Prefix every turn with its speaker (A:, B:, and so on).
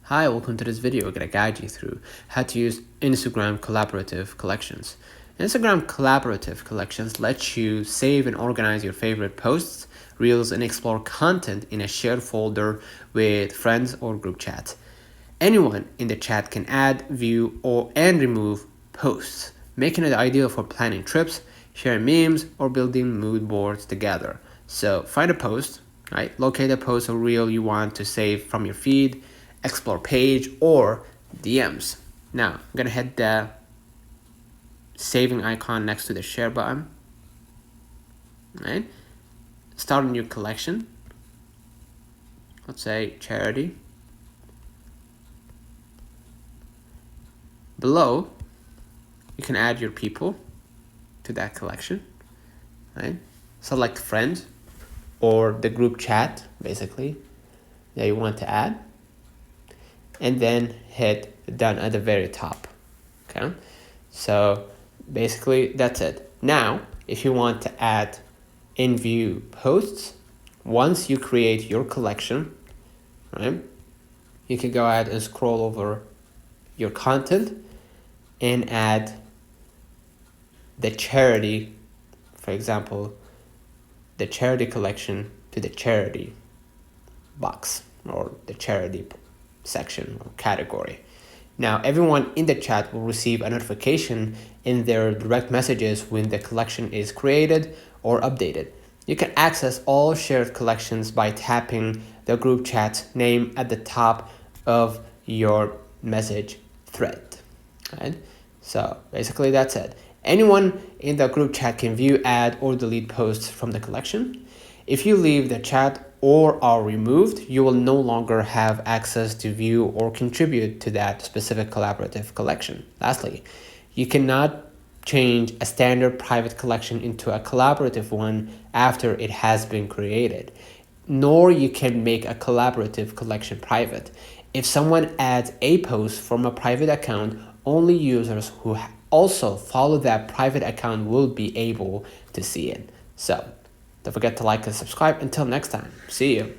A: Hi, welcome to this video. We're going to guide you through how to use Instagram collaborative collections. Instagram collaborative collections let you save and organize your favorite posts, reels, and explore content in a shared folder with friends or group chat. Anyone in the chat can add, view, and remove posts, making it ideal for planning trips, sharing memes, or building mood boards together. So find a post, right? Locate a post or reel you want to save from your feed, explore page, or DMs. Now, I'm gonna hit the saving icon next to the share button, right? Start a new collection. Let's say charity. Below, you can add your people to that collection, right? Select friends or the group chat, basically, that you want to add, and then hit done at the very top, okay? So basically that's it. Now, if you want to add in view posts, once you create your collection, right, you can go ahead and scroll over your content and add the charity, for example, the charity collection to the charity box or the charity section or category. Now, everyone in the chat will receive a notification in their direct messages when the collection is created or updated. You can access all shared collections by tapping the group chat name at the top of your message thread. Right? So basically that's it. Anyone in the group chat can view, add, or delete posts from the collection. If you leave the chat or are removed, you will no longer have access to view or contribute to that specific collaborative collection. Lastly, you cannot change a standard private collection into a collaborative one after it has been created, nor you can make a collaborative collection private. If someone adds a post from a private account, only users who also follow that private account will be able to see it. So don't forget to like and subscribe. Until next time, see you.